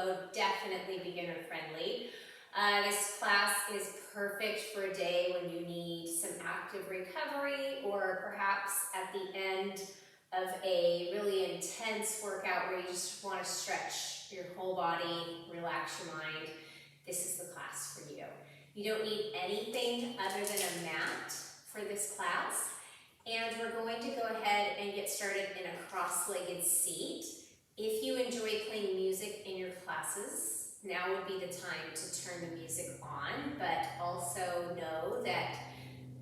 so definitely beginner friendly. This class is perfect for a day when you need some active recovery, or perhaps at the end of a really intense workout where you just want to stretch your whole body, relax your mind. This is the class for you. You don't need anything other than a mat for this class. And we're going to go ahead and get started in a cross-legged seat. If you enjoy playing music in your classes, now would be the time to turn the music on, but also know that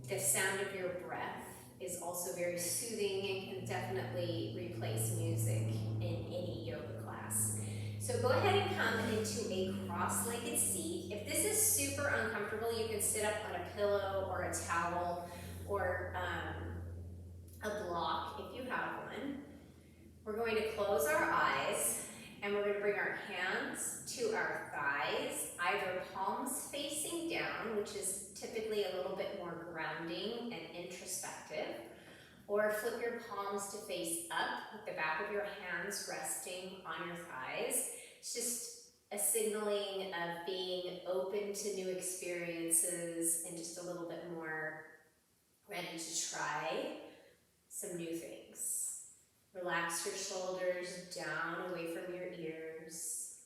the sound of your breath is also very soothing and can definitely replace music in any yoga class. So go ahead and come into a cross-legged seat. If this is super uncomfortable, you can sit up on a pillow or a towel or a block if you have one. We're going to close our eyes and we're going to bring our hands to our thighs, either palms facing down, which is typically a little bit more grounding and introspective, or flip your palms to face up with the back of your hands resting on your thighs. It's just a signaling of being open to new experiences and just a little bit more ready to try some new things. Relax your shoulders down away from your ears.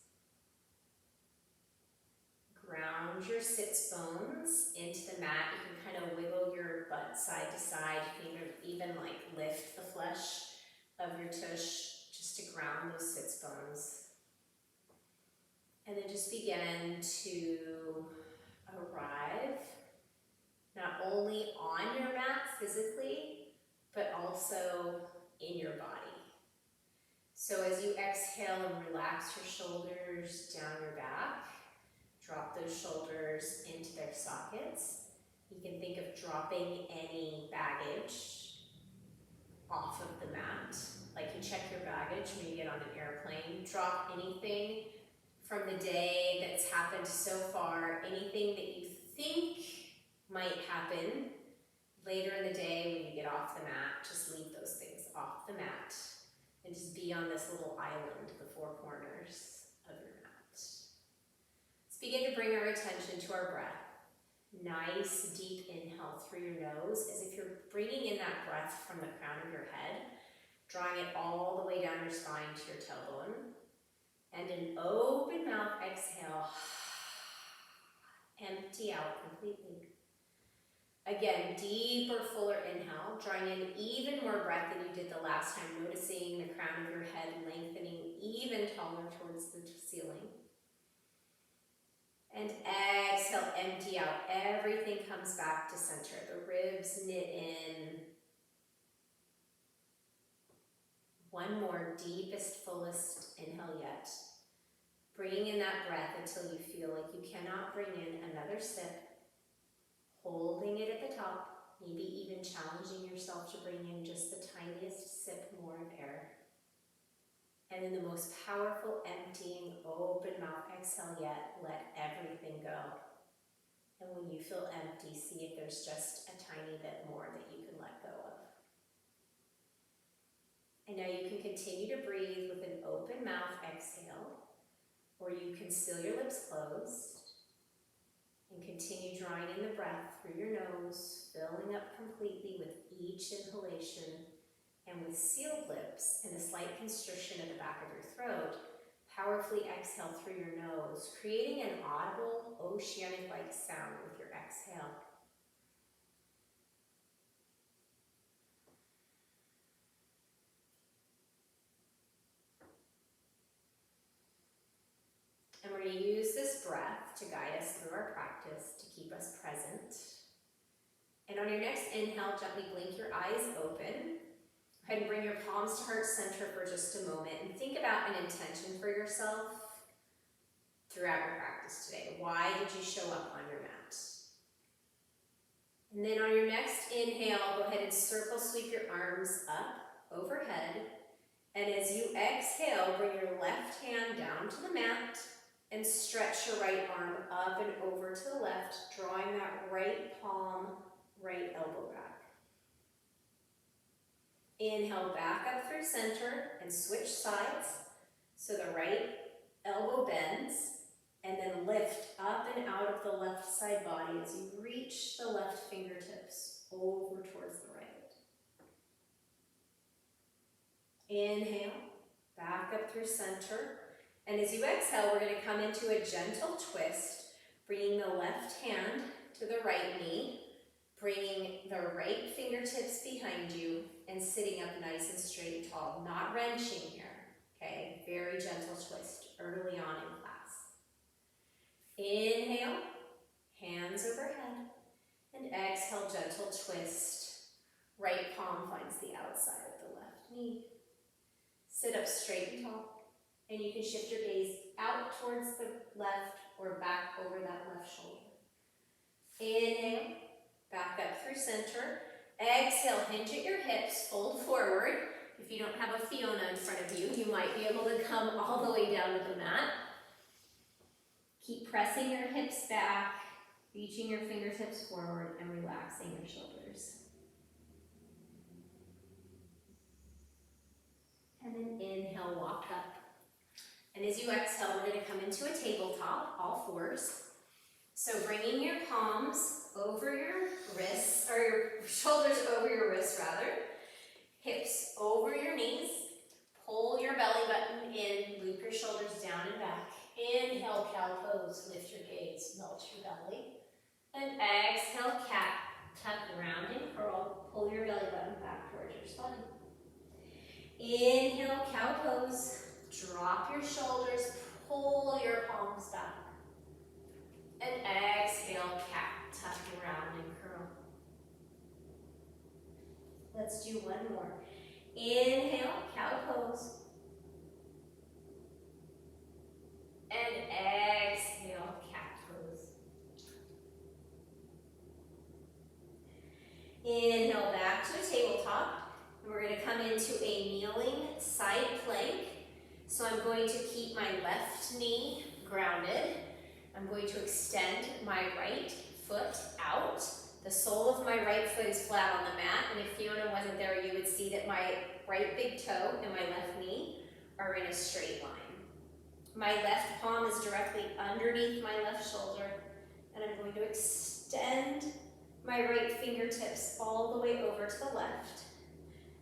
Ground your sits bones into the mat. You can kind of wiggle your butt side to side. You can even like lift the flesh of your tush just to ground those sits bones. And then just begin to arrive not only on your mat physically, but also in your body. So as you exhale and relax your shoulders down your back, drop those shoulders into their sockets. You can think of dropping any baggage off of the mat. Like you check your baggage when you get on an airplane. Drop anything from the day that's happened so far, anything that you think might happen later in the day when you get off the mat. Just leave those things off the mat and just be on this little island, the four corners of your mat. Let's begin to bring our attention to our breath. Nice deep inhale through your nose, as if you're bringing in that breath from the crown of your head, drawing it all the way down your spine to your tailbone. And an open mouth exhale, empty out completely. Again, deeper, fuller inhale, drawing in even more breath than you did the last time, noticing the crown of your head lengthening even taller towards the ceiling. And exhale, empty out. Everything comes back to center. The ribs knit in. One more, deepest, fullest inhale yet. Bringing in that breath until you feel like you cannot bring in another sip. Holding it at the top, maybe even challenging yourself to bring in just the tiniest sip more of air. And in the most powerful, emptying, open mouth exhale yet, let everything go. And when you feel empty, see if there's just a tiny bit more that you can let go of. And now you can continue to breathe with an open mouth exhale, or you can seal your lips closed and continue drawing in the breath through your nose, filling up completely with each inhalation, and with sealed lips and a slight constriction at the back of your throat, powerfully exhale through your nose, creating an audible, oceanic-like sound with your exhale. And we're going to use this breath to guide us through our practice, to keep us present. And on your next inhale, gently blink your eyes open. Go ahead and bring your palms to heart center for just a moment and think about an intention for yourself throughout your practice today. Why did you show up on your mat? And then on your next inhale, go ahead and circle sweep your arms up overhead. And as you exhale, bring your left hand down to the mat and stretch your right arm up and over to the left, drawing that right palm, right elbow back. Inhale back up through center and switch sides. So the right elbow bends, and then lift up and out of the left side body as you reach the left fingertips over towards the right. Inhale, back up through center. And as you exhale, we're going to come into a gentle twist, bringing the left hand to the right knee, bringing the right fingertips behind you, and sitting up nice and straight and tall, not wrenching here. Okay, very gentle twist early on in class. Inhale, hands overhead, and exhale, gentle twist. Right palm finds the outside of the left knee. Sit up straight and tall, and you can shift your gaze out towards the left or back over that left shoulder. Inhale, back up through center. Exhale, hinge at your hips, fold forward. If you don't have a Fiona in front of you, you might be able to come all the way down to the mat. Keep pressing your hips back, reaching your fingertips forward, and relaxing your shoulders. And then inhale, walk up. And as you exhale, we're going to come into a tabletop, all fours. So bringing your palms over your wrists, or your shoulders over your wrists rather. Hips over your knees. Pull your belly button in, loop your shoulders down and back. Inhale, cow pose, lift your gaze, melt your belly. And exhale, cat, tuck around and curl, pull your belly button back towards your spine. Inhale, cow pose, drop your shoulders, pull your palms back. And exhale, cat, tuck around and curl. Let's do one more. Inhale, cow pose. And exhale, cat pose. Inhale, back to a tabletop. And we're going to come into a kneeling side plank. So I'm going to keep my left knee grounded. I'm going to extend my right foot out. The sole of my right foot is flat on the mat, and if Fiona wasn't there, you would see that my right big toe and my left knee are in a straight line. My left palm is directly underneath my left shoulder, and I'm going to extend my right fingertips all the way over to the left.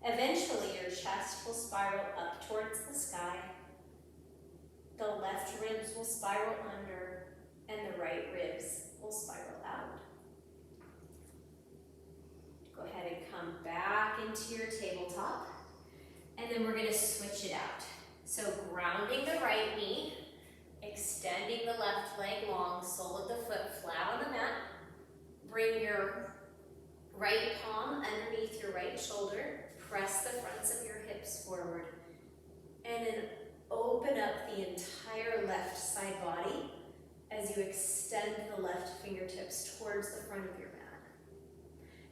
Eventually, your chest will spiral up towards the sky. The left ribs will spiral under, and the right ribs will spiral out. Go ahead and come back into your tabletop, and then we're going to switch it out. So grounding the right knee, extending the left leg long, sole of the foot flat on the mat. Bring your right palm underneath your right shoulder, press the fronts of your hips forward, and then open up the entire left side body as you extend the left fingertips towards the front of your mat.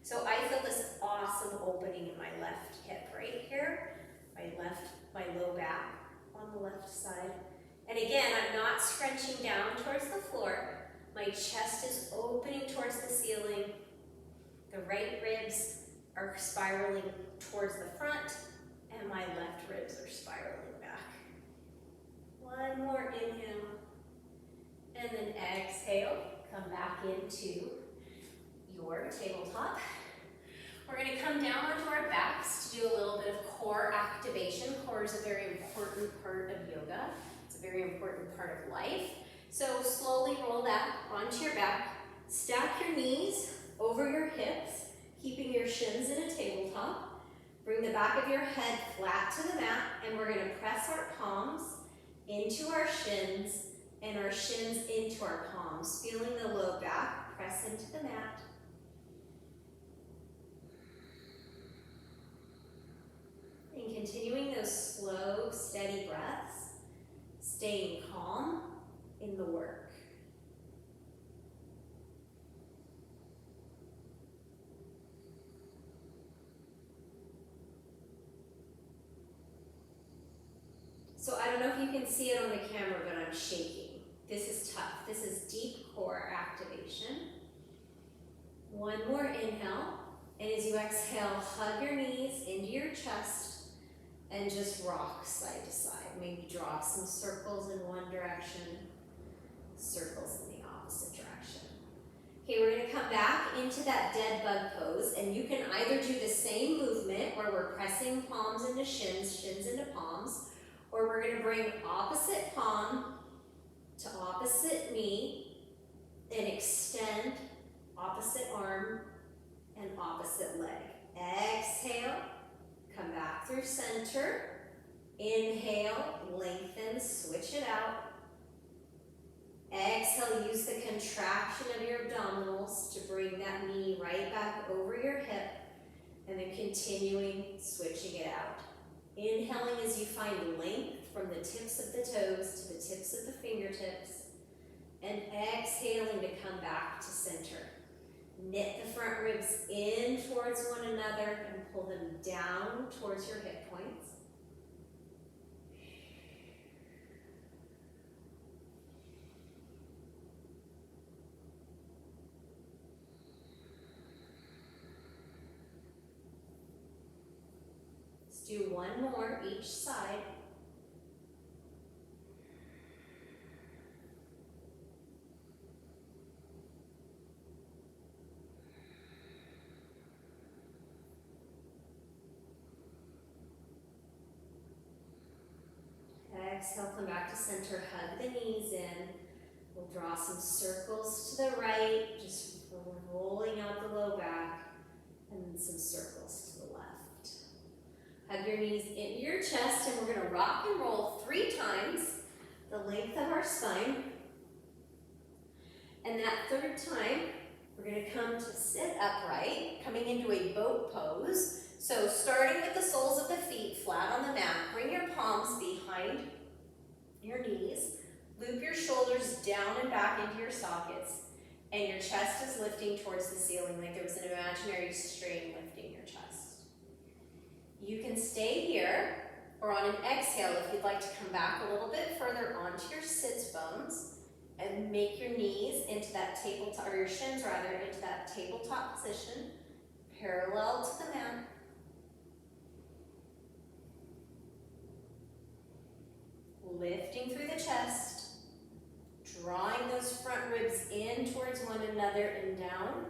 So I feel this awesome opening in my left hip right here, my low back on the left side. And again, I'm not scrunching down towards the floor. My chest is opening towards the ceiling. The right ribs are spiraling towards the front, and my left ribs are spiraling back. One more inhale, and then exhale. Come back into your tabletop. We're going to come down onto our backs to do a little bit of core activation. Core is a very important part of yoga. It's a very important part of life. So slowly roll that onto your back. Stack your knees over your hips, keeping your shins in a tabletop. Bring the back of your head flat to the mat, and we're going to press our palms into our shins and our shins into our palms. Feeling the low back, press into the mat. And continuing those slow, steady breaths, staying calm in the work. So I don't know if you can see it on the camera, but I'm shaking. This is tough. This is deep core activation. One more inhale, and as you exhale, hug your knees into your chest. And just rock side to side. Maybe draw some circles in one direction, circles in the opposite direction. Okay, we're gonna come back into that dead bug pose, and you can either do the same movement where we're pressing palms into shins, shins into palms, or we're gonna bring opposite palm to opposite knee and extend opposite arm and opposite leg. Exhale, come back through center. Inhale, lengthen, switch it out. Exhale, use the contraction of your abdominals to bring that knee right back over your hip, and then continuing, switching it out. Inhaling as you find length from the tips of the toes to the tips of the fingertips, and exhaling to come back to center. Knit the front ribs in towards one another and pull them down towards your hip points. Let's do one more each side. Exhale, come back to center, hug the knees in. We'll draw some circles to the right, just rolling out the low back, and then some circles to the left. Hug your knees into your chest, and we're gonna rock and roll 3 times the length of our spine. And that 3rd time, we're gonna come to sit upright, coming into a boat pose. So starting with the soles of the feet flat on the mat, bring your palms behind your knees, loop your shoulders down and back into your sockets, and your chest is lifting towards the ceiling like there was an imaginary string lifting your chest. You can stay here, or on an exhale, if you'd like to come back a little bit further onto your sits bones and make your knees into that tabletop, or your shins rather, into that tabletop position, parallel to the mat. Lifting through the chest, drawing those front ribs in towards one another and down,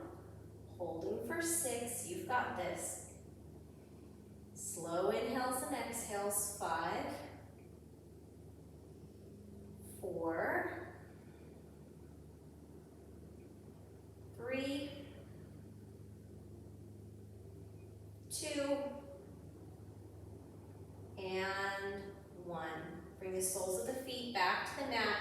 holding for 6, you've got this. Slow inhales and exhales, 5, 4, 3, 2, and 1. Bring the soles of the feet back to the mat.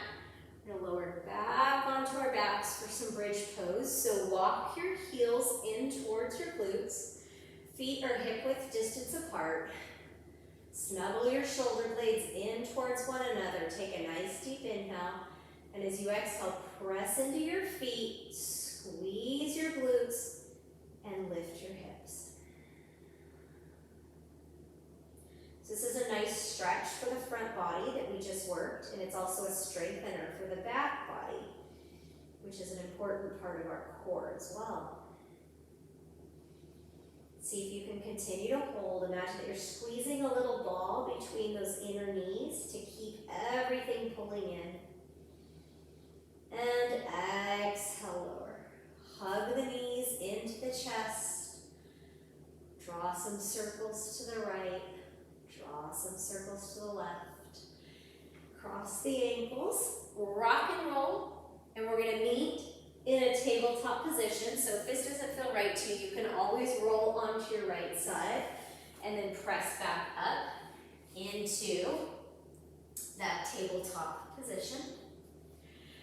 We're going to lower back onto our backs for some bridge pose. So walk your heels in towards your glutes. Feet are hip width distance apart. Snuggle your shoulder blades in towards one another. Take a nice deep inhale. And as you exhale, press into your feet, squeeze your glutes, and lift your hips. So this is a nice stretch for the front body that we just worked, and it's also a strengthener for the back body, which is an important part of our core as well. See if you can continue to hold. Imagine that you're squeezing a little ball between those inner knees to keep everything pulling in. And exhale, lower. Hug the knees into the chest. Draw some circles to the right. Draw some circles to the left. Cross the ankles, rock and roll, and we're going to meet in a tabletop position. So if this doesn't feel right to you, you can always roll onto your right side and then press back up into that tabletop position.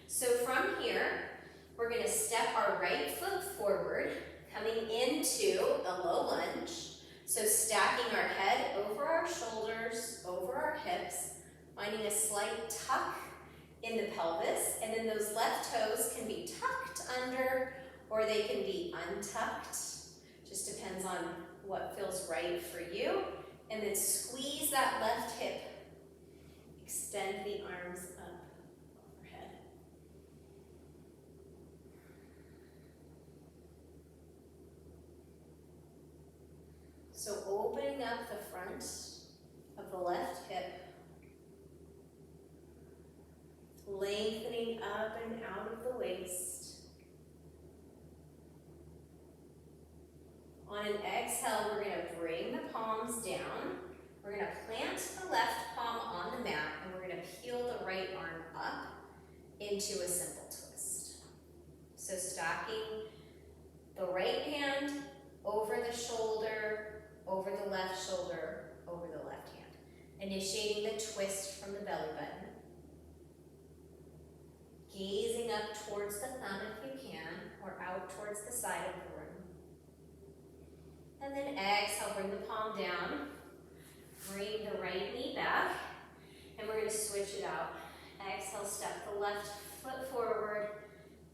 So from here, we're going to step our right foot forward, coming into a low lunge. So stacking our head over our shoulders, over our hips, finding a slight tuck in the pelvis, and then those left toes can be tucked under or they can be untucked. Just depends on what feels right for you. And then squeeze that left hip. Extend the arms up overhead. So opening up the front of On an exhale, we're going to bring the palms down. We're going to plant the left palm on the mat, and we're going to peel the right arm up into a simple twist. So stacking the right hand over the shoulder, over the left shoulder, over the left hand. Initiating the twist from the belly button. Gazing up towards the thumb if you can, or out towards the side of the room. And then exhale, bring the palm down. Bring the right knee back, and we're going to switch it out. Exhale, step the left foot forward.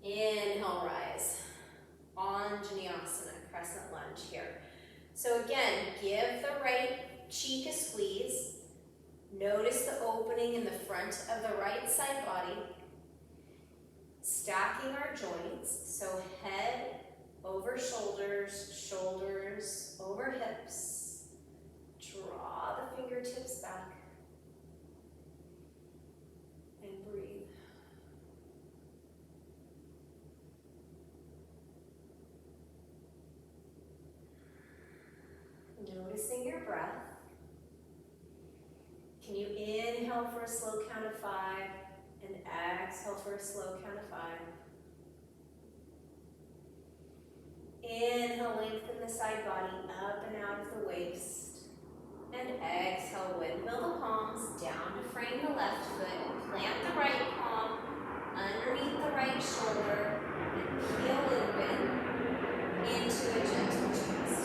Inhale, rise. Anjanasana, Crescent Lunge here. So again, give the right cheek a squeeze. Notice the opening in the front of the right side body. Stacking our joints, so head over shoulders, shoulders over hips. Draw the fingertips back and breathe. Noticing your breath. Can you inhale for a slow count of 5 and exhale for a slow count of 5? Inhale, lengthen the side body up and out of the waist. And exhale, windmill the palms down to frame the left foot. Plant the right palm underneath the right shoulder and peel open into a gentle twist.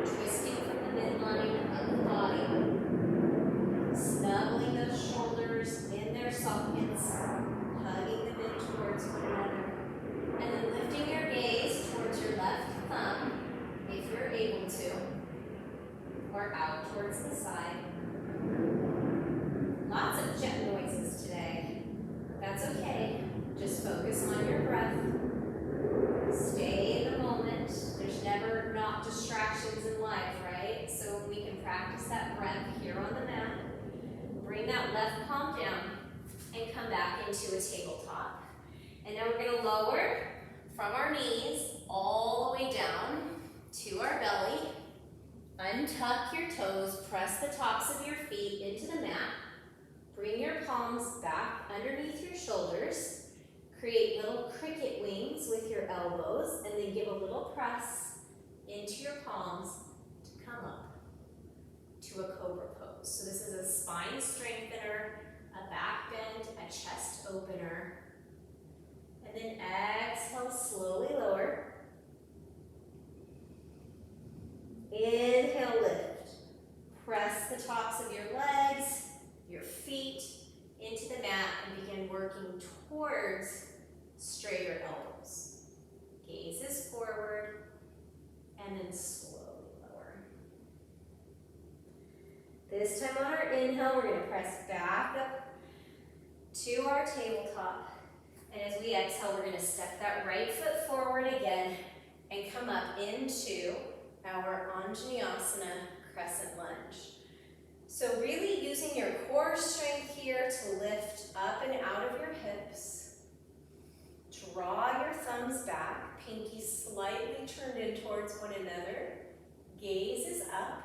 Twisting from the midline of the body. Snuggling those shoulders in their sockets. Hugging them in towards one another. And then lifting your gaze towards your left thumb, if you're able to. Or out towards the side. Lots of jet noises today. That's okay. Just focus on your breath. Stay in the moment. There's never not distractions in life, right? So we can practice that breath here on the mat. Bring that left palm down and come back into a tabletop. And now we're going to lower from our knees all the way down to our belly. Untuck your toes, press the tops of your feet into the mat. Bring your palms back underneath your shoulders. Create little cricket wings with your elbows, and then give a little press into your palms to come up to a cobra pose. So this is a spine strengthener, a back bend, a chest opener. And then exhale, slowly lower. Inhale, lift. Press the tops of your legs, your feet into the mat, and begin working towards straighter elbows. Gazes forward, and then slowly lower. This time on our inhale, we're going to press back up to our tabletop. And as we exhale, we're going to step that right foot forward again and come up into our Anjanasana, Crescent Lunge. So really using your core strength here to lift up and out of your hips. Draw your thumbs back, pinky slightly turned in towards one another. Gaze is up.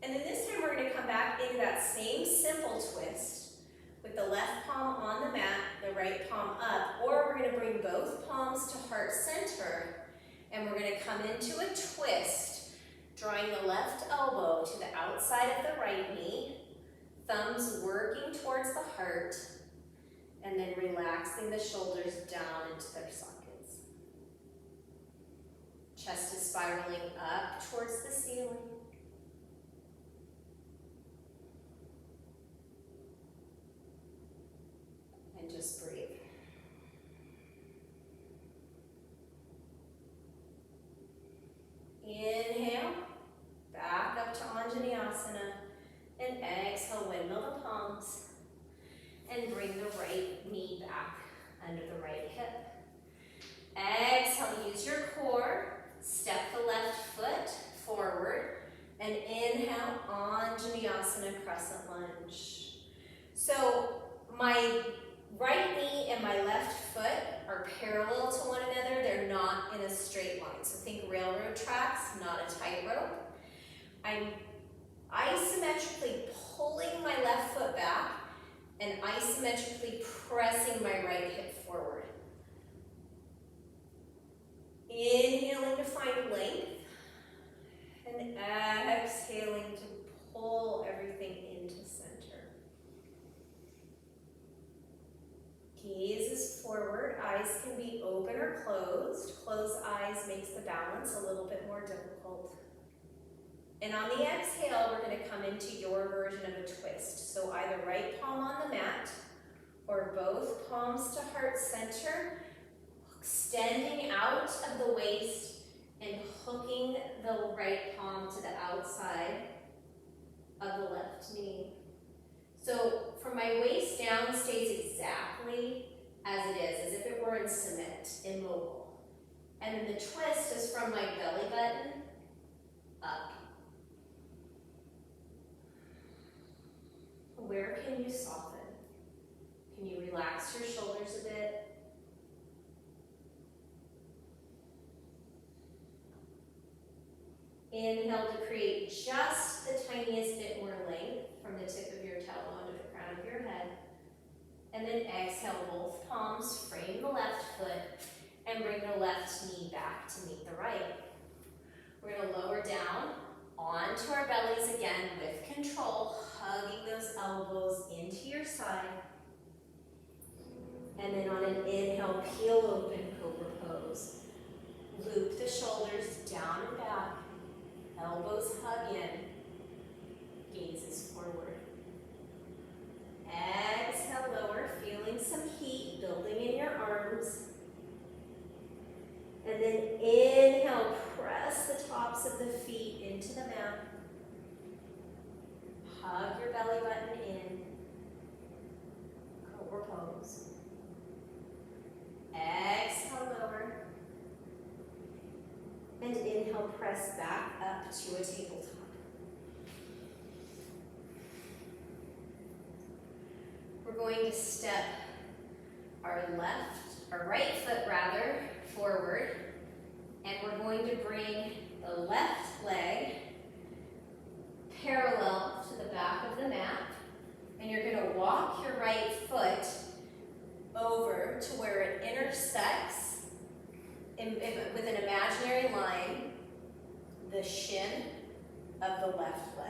And then this time we're going to come back into that same simple twist with the left palm on the mat, the right palm up, or we're going to bring both palms to heart center. And we're going to come into a twist, drawing the left elbow to the outside of the right knee, thumbs working towards the heart, and then relaxing the shoulders down into their sockets. Chest is spiraling up towards the ceiling. And just breathe. Inhale, back up to Anjanasana, and exhale, windmill the palms, and bring the right knee back under the right hip. Exhale, use your core, step the left foot forward, line. So think railroad tracks, not a tightrope. I'm isometrically pulling my left foot back and isometrically pressing my right hip forward. Inhaling to find length and exhaling to pull everything into center. Gaze is forward, eyes can be open or closed. Closed eyes makes the balance a little bit more difficult. And on the exhale, we're going to come into your version of a twist. So either right palm on the mat or both palms to heart center, extending out of the waist and hooking the right palm to the outside of the left knee. So from my waist down stays exactly as it is, as if it were in cement, immobile. And then the twist is from my belly button up. Where can you soften? Can you relax your shoulders a bit? Inhale to create just the tiniest bit more length from the tip of your tailbone to the crown of your head. And then exhale, both palms, frame the left foot, and bring the left knee back to meet the right. We're going to lower down onto our bellies again with control, hugging those elbows into your side. And then on an inhale, peel open, cobra pose. Loop the shoulders down and back. Elbows hug in, gazes forward. Exhale, lower, feeling some heat building in your arms. And then inhale, press the tops of the feet into the mat. Hug your belly button in, cobra pose. Exhale, lower. And inhale, press back up to a tabletop. We're going to step our right foot forward, and we're going to bring the left leg parallel to the back of the mat, and you're going to walk your right foot over to where it intersects with an imaginary line, the shin of the left leg.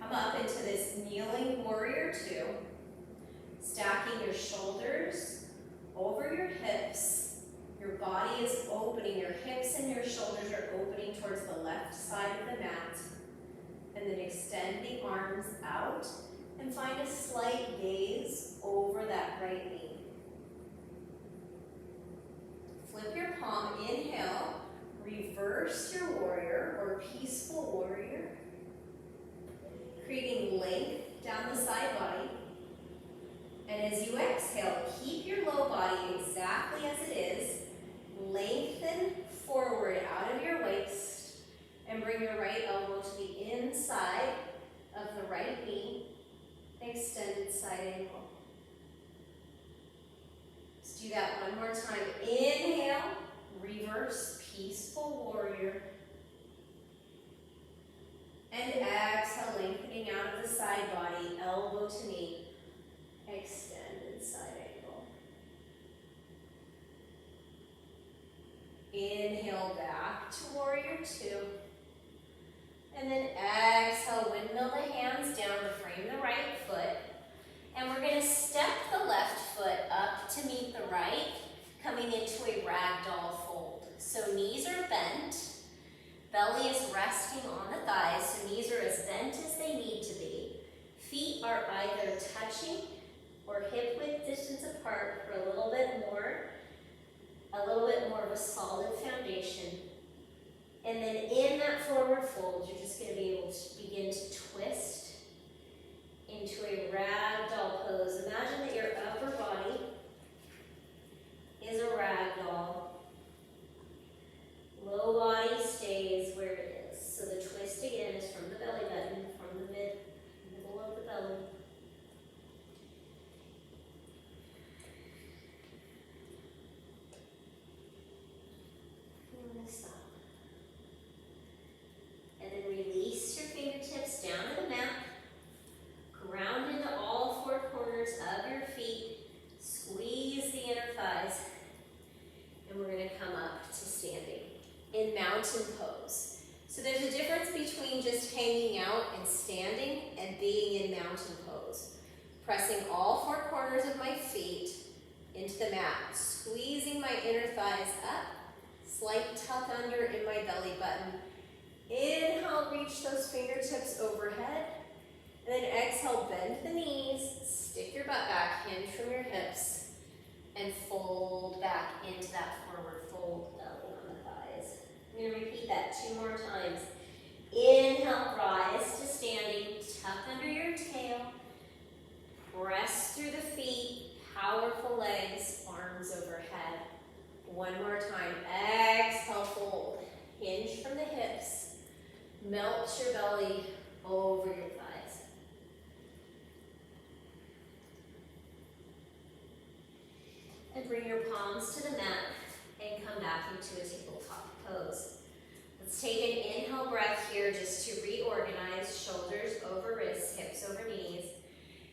Come up into this kneeling warrior two, stacking your shoulders over your hips. Your body is opening, your hips and your shoulders are opening towards the left side of the mat. And then extend the arms out and find a slight gaze over that right knee. Flip your palm, inhale, reverse your warrior or peaceful warrior, creating length down the side body. And as you exhale, keep your low body exactly as it is, lengthen forward out of your waist, and bring your right elbow to the inside of the right knee, extended side angle. Let's do that one more time. Inhale, reverse, peaceful warrior. And exhale, lengthening out of the side body, elbow to knee, extended side angle. Inhale, back to warrior two. And then exhale, windmill the hands down to frame the right foot. And we're going to step the left foot up to meet the right, coming into a ragdoll fold. So knees are bent, belly is resting on the thighs, so knees are as bent as they need to be. Feet are either touching or hip width distance apart for a little bit more of a solid foundation. And then in that forward fold, you're just going to be able to begin to twist into a ragdoll pose. Imagine that your upper body is a ragdoll. Low body stays where it is. So the twist again is from the belly button, from the middle of the belly. in mountain pose. So there's a difference between just hanging out and standing and being in mountain pose. Pressing all four corners of my feet into the mat, squeezing my inner thighs up, slight tuck under in my belly button. Inhale, reach those fingertips overhead, and then exhale, bend the knees, stick your butt back, hinge from your hips, and fold back into that forward fold, belly on the thighs. I'm going to repeat that 2 more times. Inhale, rise to standing, tuck under your tail, press through the feet, powerful legs, arms overhead. 1 more time. Exhale, fold, hinge from the hips, melt your belly over your thighs. And bring your palms to the mat and come back into a tabletop pose. Let's take an inhale breath here just to reorganize, shoulders over wrists, hips over knees.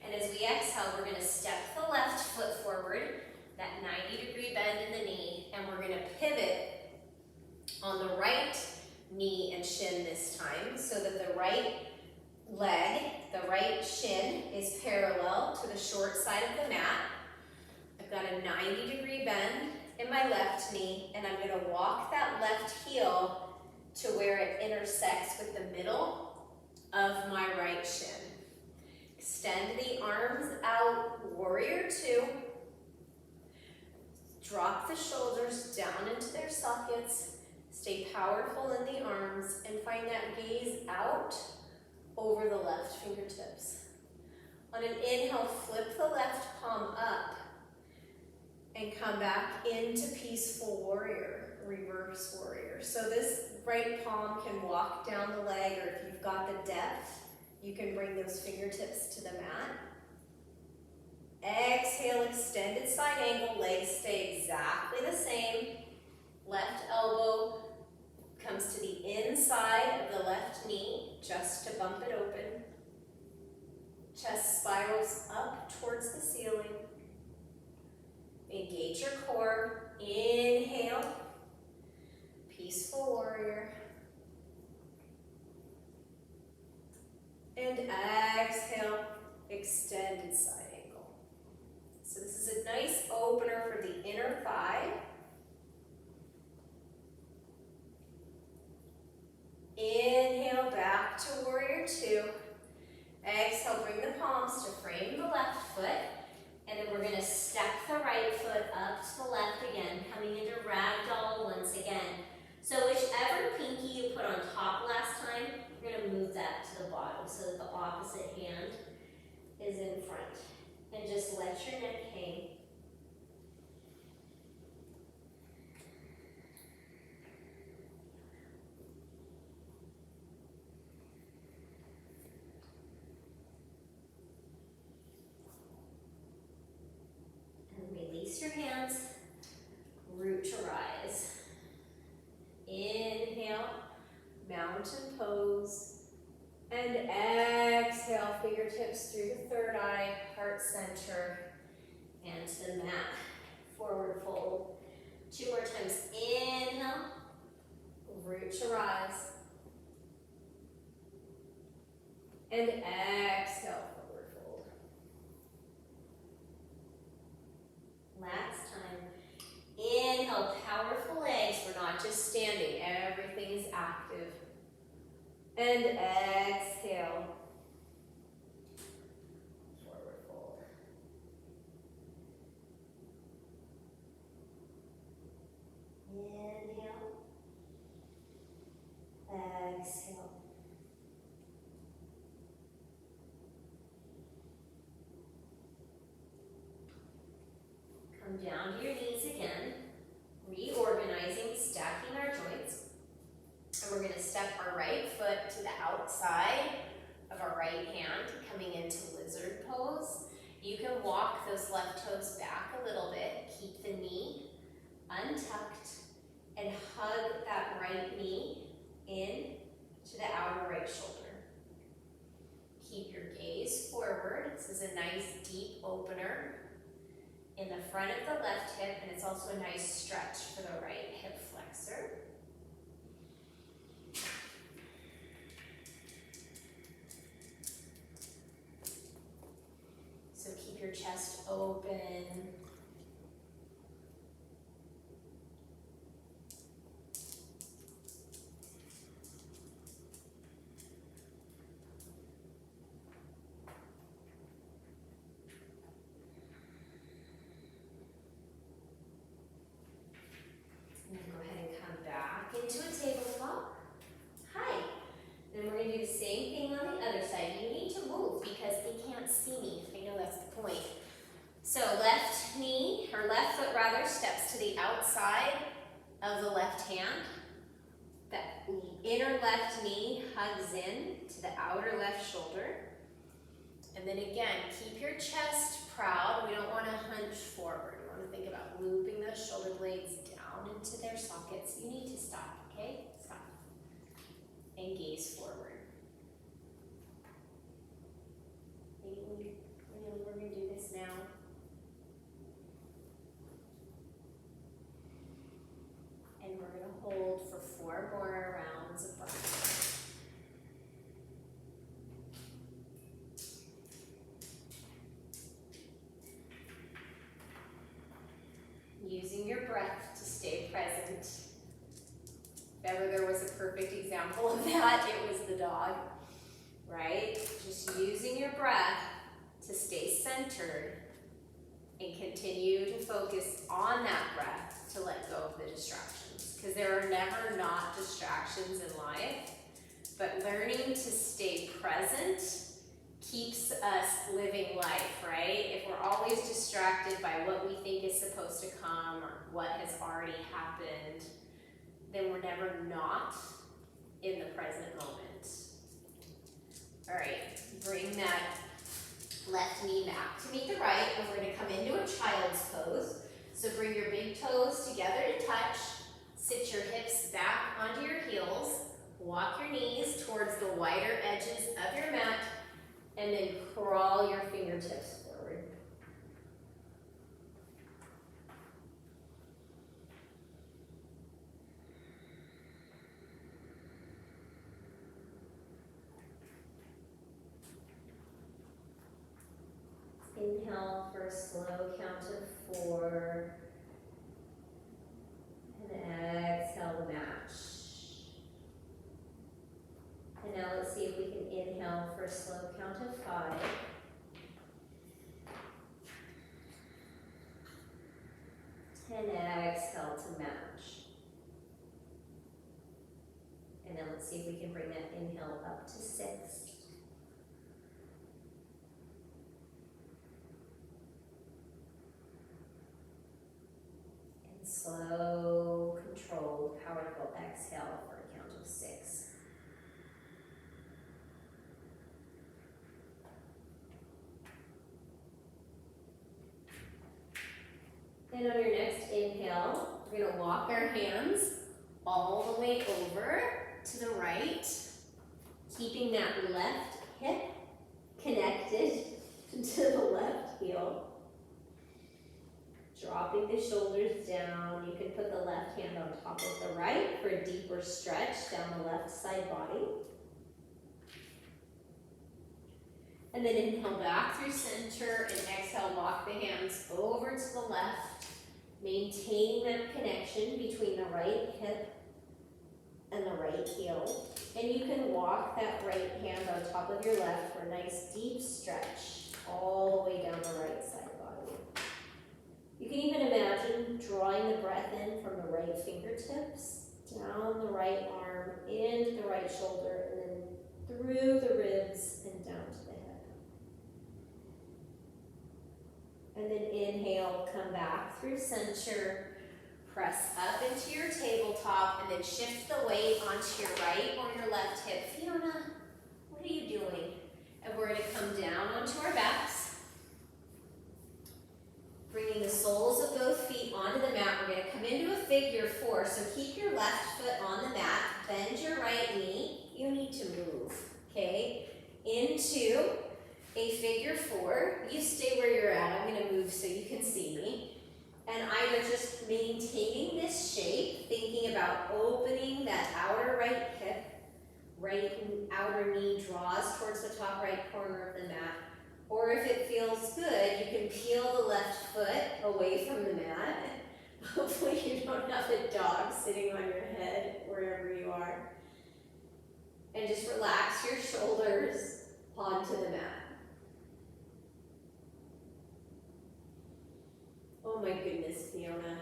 And as we exhale, we're going to step the left foot forward, that 90-degree bend in the knee, and we're going to pivot on the right knee and shin this time so that the right leg, the right shin is parallel to the short side of the mat. I've got a 90-degree bend in my left knee, and I'm going to walk that left heel to where it intersects with the middle of my right shin. Extend the arms out, warrior 2. Drop the shoulders down into their sockets. Stay powerful in the arms and find that gaze out over the left fingertips. On an inhale, flip the left palm up and come back into peaceful warrior, reverse warrior. So this right palm can walk down the leg, or if you've got the depth, you can bring those fingertips to the mat. Exhale, extended side angle, legs stay exactly the same. Left elbow comes to the inside of the left knee, just to bump it open. Chest spirals up towards the ceiling. Engage your core. Inhale, peaceful warrior. And exhale, extended side angle. So this is a nice opener for the inner thigh. Inhale, back to warrior 2. Exhale, bring the palms to frame the left foot. And then we're going to step the right foot up to the left again, coming into ragdoll once again. So whichever pinky you put on top last time, you're going to move that to the bottom so that the opposite hand is in front. And just let your neck hang. Release your hands, root to rise. Inhale, mountain pose. And exhale, fingertips through the third eye, heart center, and to the mat. Forward fold. 2 more times. Inhale, root to rise. And exhale. Last time. Inhale, powerful legs. We're not just standing. Everything is active. And exhale. Forward fold. Inhale. Exhale. Come down to your knees again, reorganizing, stacking our joints. And we're going to step our right foot to the outside of our right hand, coming into lizard pose. You can walk those left toes back a little bit, keep the knee untucked, and hug that right knee in to the outer right shoulder. Keep your gaze forward. This is a nice deep opener in the front of the left hip, and it's also a nice stretch for the right hip flexor. open. And then go ahead and come back into a tabletop. Hi. Then we're going to do the same thing on the other side. You need to move because they can't see me. I know that's the point. So left knee, or left foot rather, steps to the outside of the left hand. That inner left knee hugs in to the outer left shoulder. And then again, keep your chest proud. We don't want to hunch forward. We want to think about looping those shoulder blades down into their sockets. You need to stop, okay? Stop. And gaze forward. We're going to do this now. And we're going to hold for 4 more rounds of breath. Using your breath to stay present. If ever there was a perfect example of that, it was the dog, right? Just using your breath to stay centered and continue to focus on that breath to let go of the distractions. Because there are never not distractions in life, but learning to stay present keeps us living life, right? If we're always distracted by what we think is supposed to come or what has already happened, then we're never not in the present moment. All right, bring that left knee back to meet the right, and we're going to come into a child's pose. So bring your big toes together to touch, sit your hips back onto your heels, walk your knees towards the wider edges of your mat, and then crawl your fingertips forward. Inhale for a slow count of 4. And exhale to match. And now let's see if we can inhale for a slow count of 5. And exhale to match. And then let's see if we can bring that inhale up to 6. And slow, controlled, powerful exhale for a count of 6. Then on your next inhale, we're going to walk our hands all the way over to the right, keeping that left hip connected to the left heel. Dropping the shoulders down. You can put the left hand on top of the right for a deeper stretch down the left side body. And then inhale back through center and exhale, walk the hands over to the left, maintaining that connection between the right hip and the right heel. And you can walk that right hand on top of your left for a nice deep stretch all the way down the right side body. You can even imagine drawing the breath in from the right fingertips, down the right arm, into the right shoulder, and then through the ribs and down to the head. And then inhale, come back through center, press up into your tabletop, and then shift the weight onto your right or your left hip. Fiona, what are you doing? And we're going to come down onto our backs, bringing the soles of both feet onto the mat. We're going to come into a figure 4. So keep your left foot on the mat, bend your right knee. You need to move, okay? Into a figure 4. You stay where you're at. I'm going to move so you can see me. And either just maintaining this shape, thinking about opening that outer right hip, right outer knee draws towards the top right corner of the mat, Or if it feels good, you can peel the left foot away from the mat. Hopefully you don't have a dog sitting on your head wherever you are. And just relax your shoulders onto the mat. Oh my goodness, Fiona,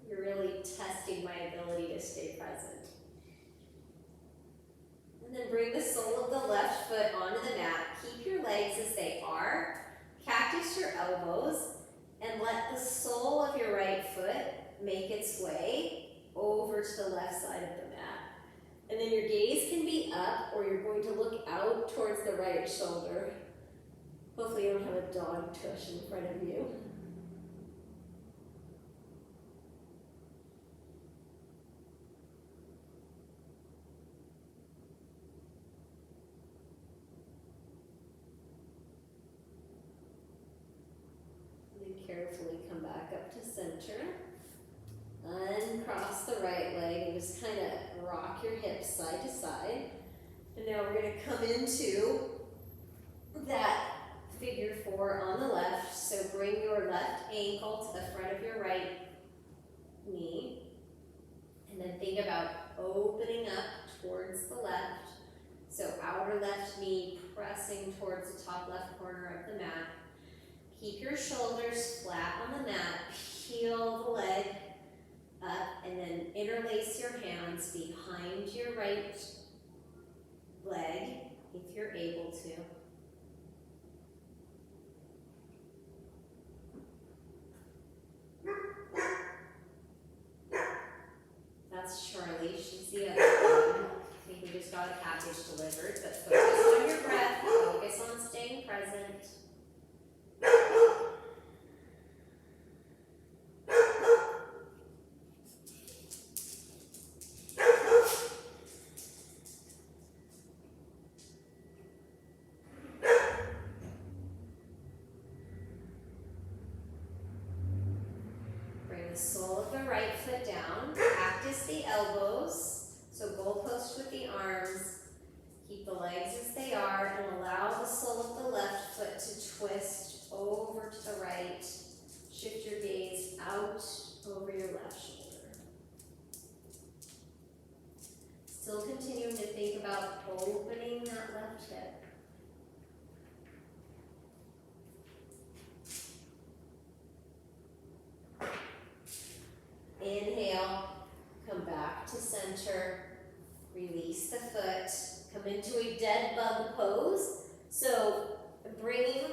you're really testing my ability to stay present. And then bring the sole of the left foot onto the mat. Keep your legs as they are. Cactus your elbows and let the sole of your right foot make its way over to the left side of the mat. And then your gaze can be up or you're going to look out towards the right shoulder. Hopefully you don't have a dog tush in front of you. Carefully come back up to center. Uncross the right leg and just kind of rock your hips side to side. And now we're going to come into that figure four on the left. So bring your left ankle to the front of your right knee. And then think about opening up towards the left. So outer left knee pressing towards the top left corner of the mat. Keep your shoulders flat on the mat, peel the leg up, and then interlace your hands behind your right leg, if you're able to. That's Charlie, she's the other one. I think we just got a package delivered, but focus on your breath, focus on staying present. The sole of the right foot down, cactus the elbows, so goalpost with the arms, keep the legs as they are, and allow the sole of the left foot to twist over to the right. Shift your gaze out over your left shoulder. Still continuing to think about opening that left hip. Inhale, come back to center, release the foot, come into a dead bug pose. So bringing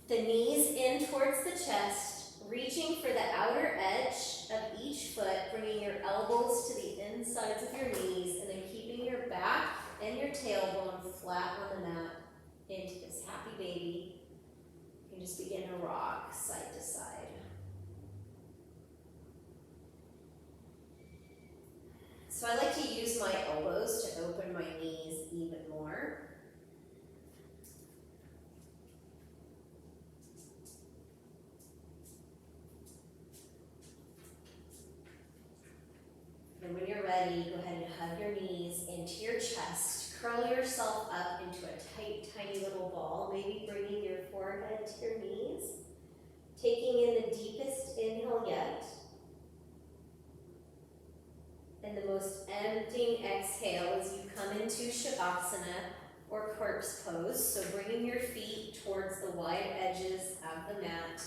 the knees in towards the chest, reaching for the outer edge of each foot, bringing your elbows to the insides of your knees, and then keeping your back and your tailbone flat on the mat into this happy baby. You can just begin to rock side to side. So I like to use my elbows to open my knees even more. And when you're ready, go ahead and hug your knees into your chest. Curl yourself up into a tight, tiny little ball, maybe bringing your forehead to your knees. Taking in the deepest inhale yet. And the most emptying exhale as you come into Shavasana or corpse pose. So bringing your feet towards the wide edges of the mat.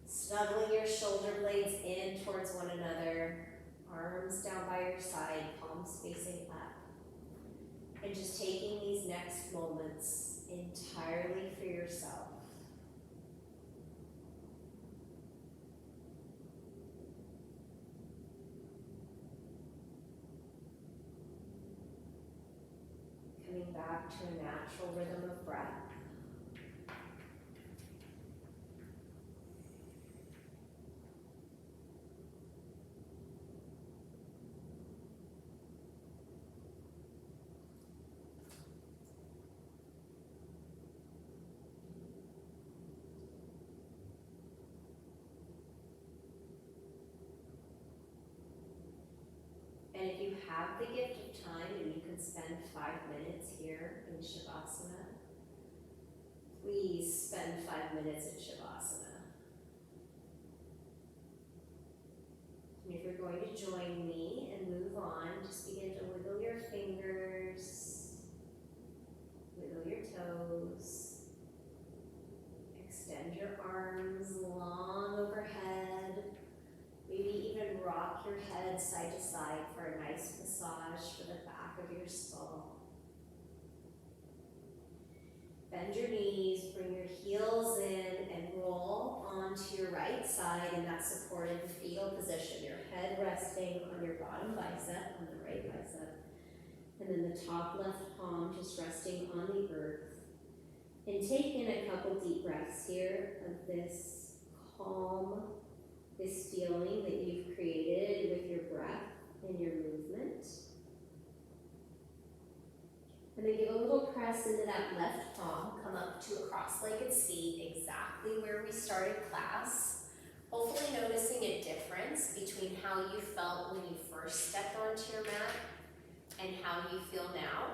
Snuggling your shoulder blades in towards one another. Arms down by your side, palms facing up. And just taking these next moments entirely for yourself. Coming back to a natural rhythm of breath. And if you have the gift of time and you can spend 5 minutes here in Shavasana, please spend 5 minutes in Shavasana. And if you're going to join me and move on, just begin to wiggle your fingers, wiggle your toes, extend your arms long overhead, maybe even rock your head side to side for a nice massage for the back of your skull. Bend your knees, bring your heels in, and roll onto your right side in that supported fetal position. Your head resting on your bottom bicep, on the right bicep, and then the top left palm just resting on the earth. And take in a couple deep breaths here of this calm, this feeling that you've created with your breath and your movement. And then give a little press into that left palm. Come up to a cross-legged seat, exactly where we started class. Hopefully noticing a difference between how you felt when you first stepped onto your mat and how you feel now.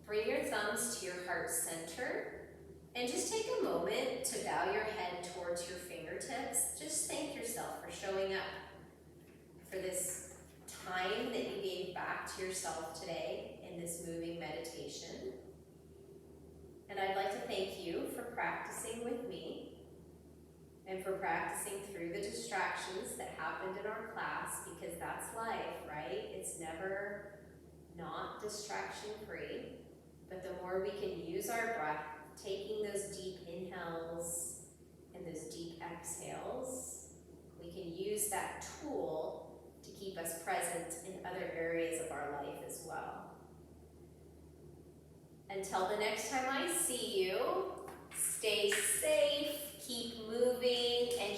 Bring your thumbs to your heart center and just take a moment to bow your head towards your fingertips. Just thank yourself for showing up, for this time that you gave back to yourself today in this moving meditation. And I'd like to thank you for practicing with me and for practicing through the distractions that happened in our class, because that's life, right? It's never not distraction free, but the more we can use our breath, taking those deep inhales and those deep exhales, we can use that tool to keep us present in other areas of our life as well. Until the next time I see you, stay safe, keep moving, and